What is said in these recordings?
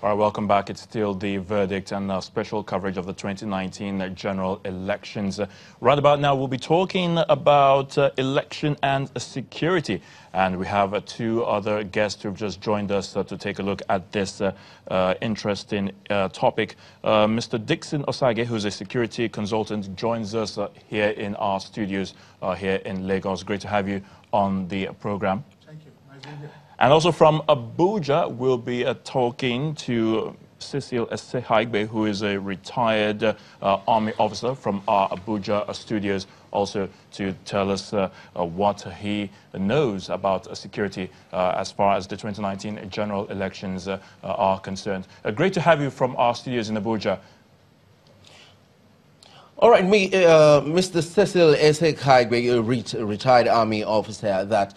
All right, welcome back. It's still the verdict and special coverage of the 2019 general elections. Right about now, we'll be talking about election and security. And we have two other guests who've just joined us to take a look at this interesting topic. Mr. Dixon Osage, who's a security consultant, joins us here in our studios here in Lagos. Great to have you on the program. Thank you. Nice being here. And also from Abuja, we'll be talking to Cecil Esehagbe, who is a retired Army officer from our Abuja studios, also to tell us what he knows about security as far as the 2019 general elections are concerned. Great to have you from our studios in Abuja. All right, Mr. Cecil Esehagbe, a retired Army officer, that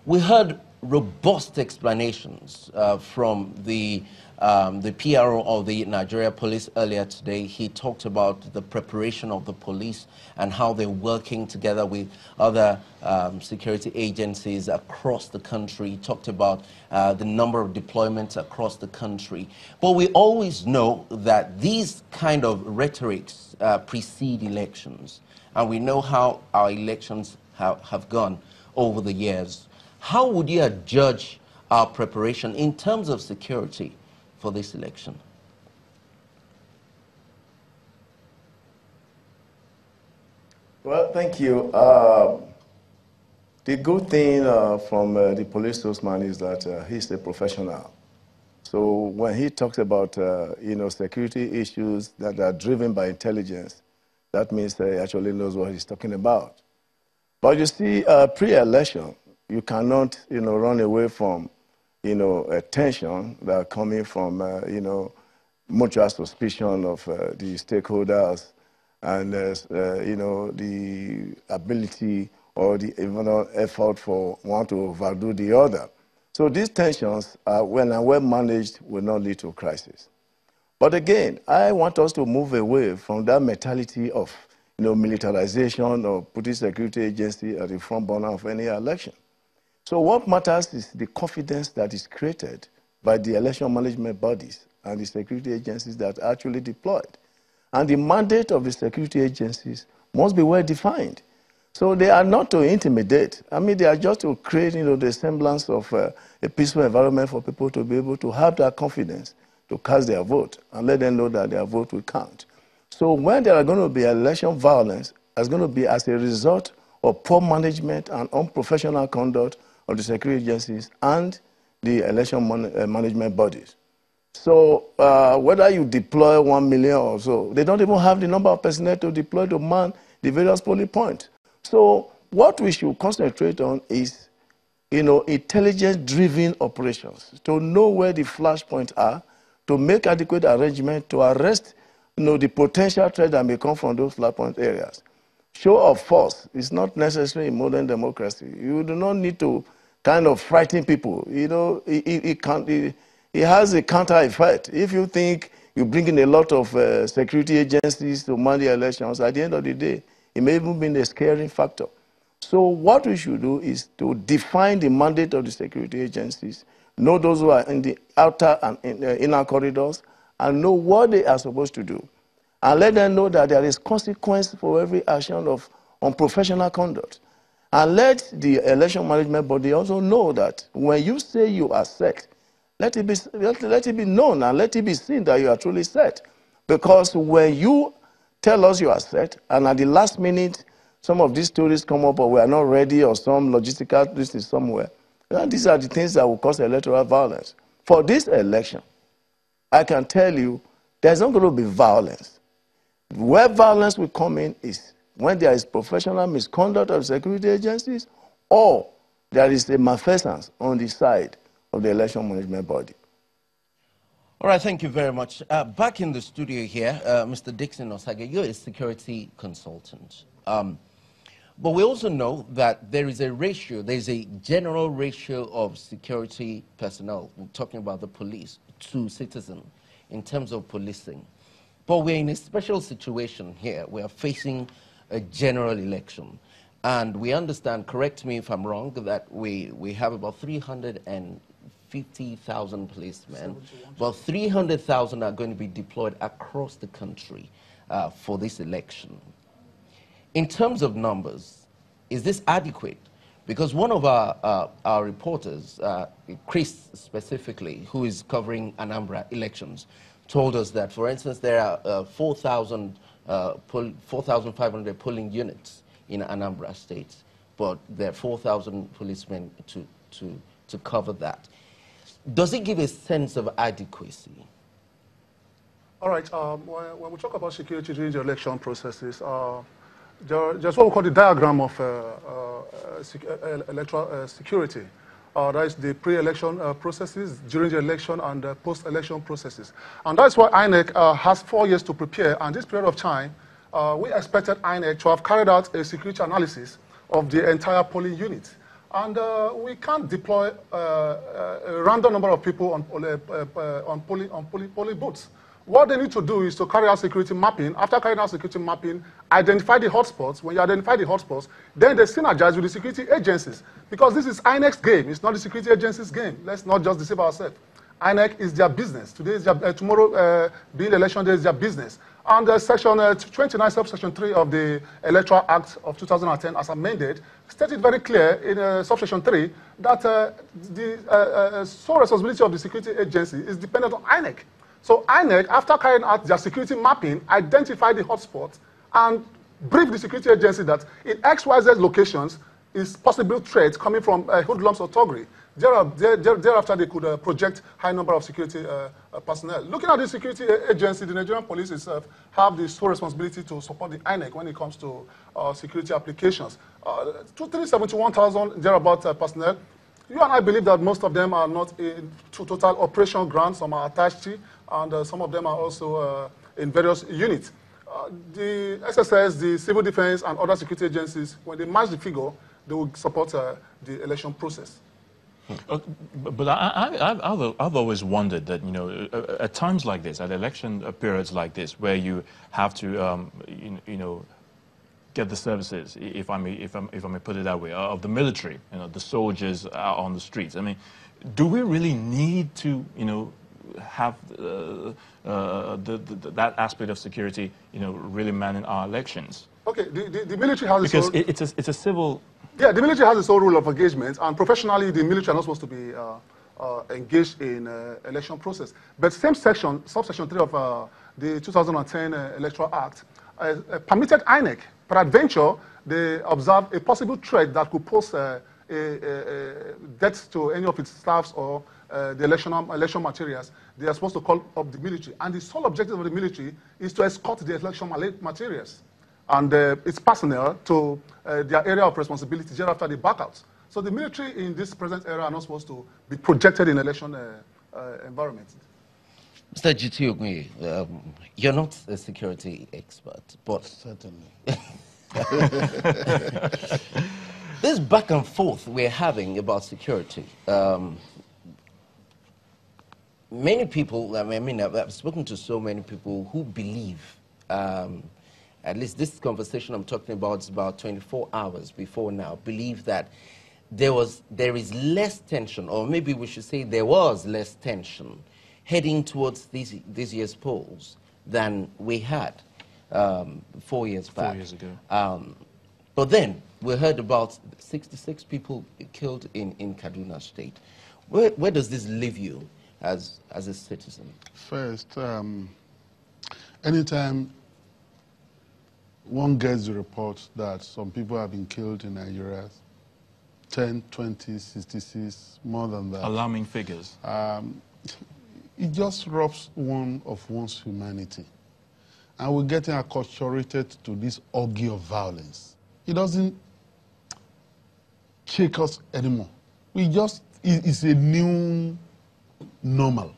we heard robust explanations from the PRO of the Nigeria Police earlier today. He talked about the preparation of the police and how they're working together with other security agencies across the country. He talked about the number of deployments across the country. But we always know that these kind of rhetorics precede elections. And we know how our elections have gone over the years. How would you judge our preparation in terms of security for this election? Well, thank you. The good thing from the police spokesman is that he's a professional. So when he talks about security issues that are driven by intelligence, that means he actually knows what he's talking about. But you see, pre-election, you cannot, run away from, a tension that are coming from, mutual suspicion of the stakeholders and, the ability or the even effort for one to overdo the other. So these tensions, when well managed, will not lead to crisis. But again, I want us to move away from that mentality of, militarization or putting security agency at the front burner of any election. So what matters is the confidence that is created by the election management bodies and the security agencies that are actually deployed. And the mandate of the security agencies must be well defined. So they are not to intimidate. I mean, they are just to create, the semblance of a peaceful environment for people to be able to have that confidence to cast their vote and let them know that their vote will count. So when there are going to be election violence, it's going to be as a result of poor management and unprofessional conduct of the security agencies and the election management bodies. So whether you deploy 1 million or so, they don't even have the number of personnel to deploy to man the various polling points. So what we should concentrate on is, intelligence-driven operations, to know where the flashpoints are, to make adequate arrangements to arrest, the potential threat that may come from those flashpoint areas. Show of force is not necessary in modern democracy. You do not need to kind of frighten people. It has a counter effect. If you think you bring in a lot of security agencies to man the elections, at the end of the day, it may even be a scaring factor. So what we should do is to define the mandate of the security agencies, know those who are in the outer and inner corridors, and know what they are supposed to do. And let them know that there is consequence for every action of unprofessional conduct. And let the election management body also know that when you say you are set, let it be known and let it be seen that you are truly set. Because when you tell us you are set, and at the last minute, some of these stories come up or we are not ready or some logistical this is somewhere, and these are the things that will cause electoral violence. For this election, I can tell you there's not going to be violence. Where violence will come in is when there is professional misconduct of security agencies or there is a malfeasance on the side of the election management body. All right, thank you very much. Back in the studio here, Mr. Dixon Osage, you're a security consultant. But we also know that there is a ratio, there's a general ratio of security personnel, we're talking about the police, to citizen in terms of policing. But we're in a special situation here. We are facing a general election. And we understand, correct me if I'm wrong, that we have about 350 50,000 policemen, but 300,000 are going to be deployed across the country for this election. In terms of numbers, is this adequate? Because one of our reporters, Chris specifically, who is covering Anambra elections, told us that, for instance, there are 4,500 polling units in Anambra State, but there are 4,000 policemen to cover that. Does it give a sense of adequacy? All right. When we talk about security during the election processes, there's what we call the diagram of electoral security. That is the pre-election processes, during the election, and post-election processes. And that's why INEC has 4 years to prepare. And this period of time, we expected INEC to have carried out a security analysis of the entire polling unit. And we can't deploy a random number of people on polling booths. What they need to do is to carry out security mapping. After carrying out security mapping, identify the hotspots. When you identify the hotspots, then they synergize with the security agencies. Because this is INEC's game. It's not the security agency's game. Let's not just deceive ourselves. INEC is their business. Today is their, tomorrow, being election day, is their business. And Section 29, subsection 3 of the Electoral Act of 2010, as amended, stated very clear in subsection 3 that the sole responsibility of the security agency is dependent on INEC. So INEC, after carrying out their security mapping, identified the hotspots and briefed the security agency that in XYZ locations is possible threats coming from hoodlums or thuggery. Thereafter, they could project high number of security personnel. Looking at the security agency, the Nigerian police itself have the sole responsibility to support the INEC when it comes to security applications. 371,000 thereabout personnel. You and I believe that most of them are not in total operational grounds. Some are attached to, and some of them are also in various units. The SSS, the civil defense, and other security agencies, when they match the figure, they will support the election process. But I've always wondered that, you know, at times like this, at election periods like this, where you have to, you know, get the services, if I may put it that way, of the military, you know, the soldiers out on the streets. I mean, do we really need to, you know, have that aspect of security, you know, really manning our elections? Okay, the military has because it's a civil. Yeah, the military has its own rule of engagement, and professionally, the military are not supposed to be engaged in election process. But same section, subsection 3 of the 2010 Electoral Act, permitted INEC, peradventure, they observe a possible threat that could pose death to any of its staffs or the election materials. They are supposed to call up the military. And the sole objective of the military is to escort the election materials and its personnel to their area of responsibility thereafter the backouts. So the military in this present era are not supposed to be projected in election environment. Mr. G.T. Ogunye, you're not a security expert, but certainly. This back and forth we're having about security, many people, I mean, I've spoken to so many people who believe, at least this conversation I'm talking about is about 24 hours before now, believe that there is less tension, or maybe we should say there was less tension heading towards this year's polls than we had 4 years back. 4 years ago. But then we heard about 66 people killed in Kaduna State. Where does this leave you as a citizen? First, anytime one gets the report that some people have been killed in Nigeria, 10, 20, 66, more than that. Alarming figures. It just robs one of one's humanity. And we're getting acculturated to this orgy of violence. It doesn't shake us anymore. It's a new normal.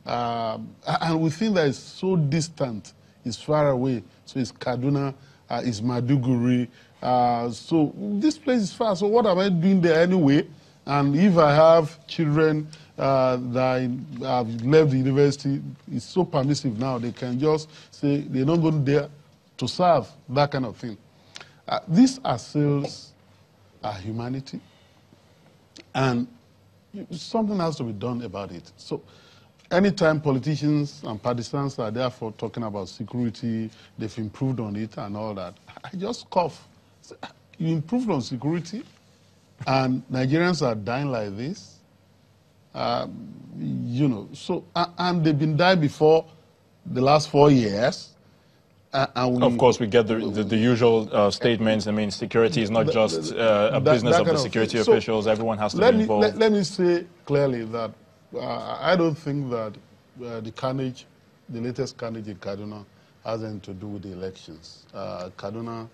And we think that it's so distant, it's far away. So it's Kaduna, it's Maduguri. So this place is far. So what am I doing there anyway? And if I have children that have left the university, it's so permissive now. They can just say they're not going there to serve, that kind of thing. This assails our humanity. And something has to be done about it. So anytime politicians and partisans are therefore talking about security, they've improved on it and all that, I just cough. You improved on security and Nigerians are dying like this? You know, so, and they've been dying before the last 4 years. Of course, we get the usual statements. I mean, security is not just a business of the security officials. Everyone has to be involved. Let me say clearly that I don't think that the carnage, the latest carnage in Kaduna, has anything to do with the elections. Kaduna,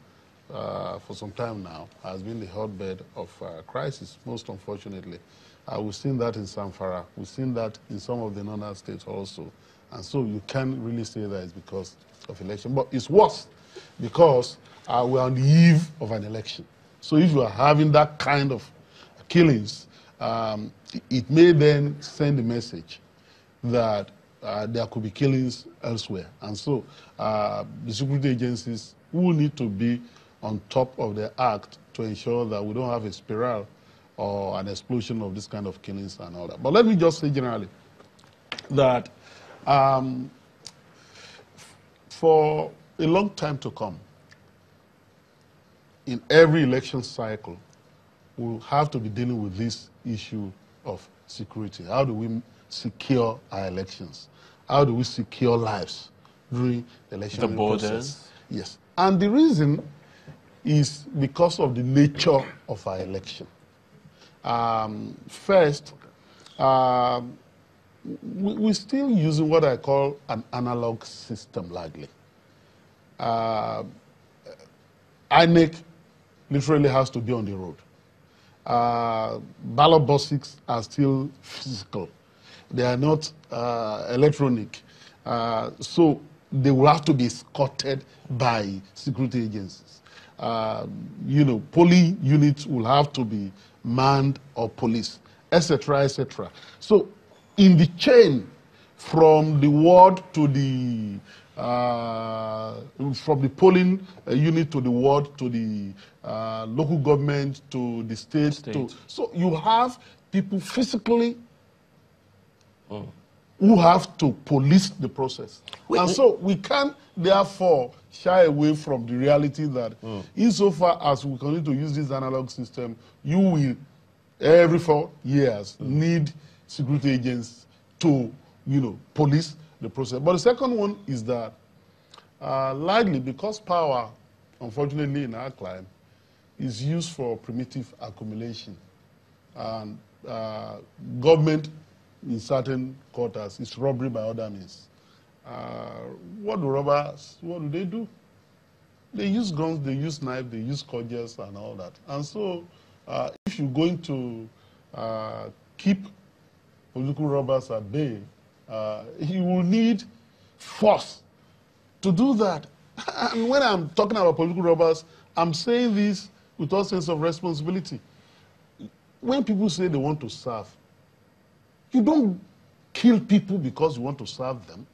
for some time now, has been the hotbed of crisis, most unfortunately. We've seen that in Zamfara. We've seen that in some of the northern states also. And so you can't really say that it's because of election. But it's worse because we're on the eve of an election. So if you are having that kind of killings, it may then send a message that there could be killings elsewhere. And so the security agencies will need to be on top of the act to ensure that we don't have a spiral or an explosion of this kind of killings and all that. But let me just say generally that for a long time to come, in every election cycle, we'll have to be dealing with this issue of security. How do we secure our elections? How do we secure lives during the election process? The borders? Yes. And the reason is because of the nature of our election. First, we're still using what I call an analog system largely. INEC literally has to be on the road. Ballot boxes are still physical. They are not electronic. So they will have to be escorted by security agencies. You know, polling units will have to be manned or police, etc., etc. So in the chain from the ward to the from the polling unit to the ward to the local government to the state. So you have people physically who have to police the process. And so we can't therefore shy away from the reality that insofar as we continue to use this analog system, you will every 4 years need security agents to, you know, police the process. But the second one is that largely because power, unfortunately in our climate, is used for primitive accumulation. And government in certain quarters is robbery by other means. What do robbers, what do? They use guns, they use knives, they use cudgels and all that. And so if you're going to keep political robbers at bay, you will need force to do that. And when I'm talking about political robbers, I'm saying this with all sense of responsibility. When people say they want to serve, you don't kill people because you want to serve them.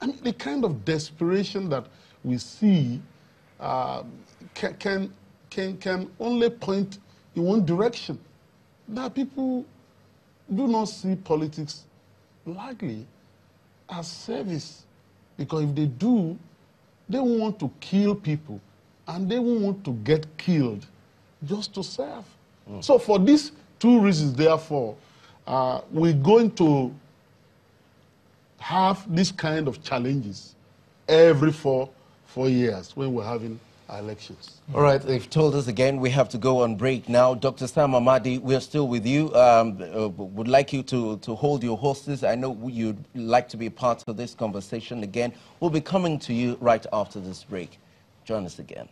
I mean, the kind of desperation that we see can only point in one direction. That people do not see politics largely as service. Because if they do, they won't want to kill people and they won't want to get killed just to serve. So for these two reasons, therefore, we're going to have this kind of challenges every four years when we're having our elections. All right, they've told us again we have to go on break now. Dr. Sam Amadi, we're still with you. Would like you to hold your horses. I know you'd like to be a part of this conversation again. We'll be coming to you right after this break. Join us again.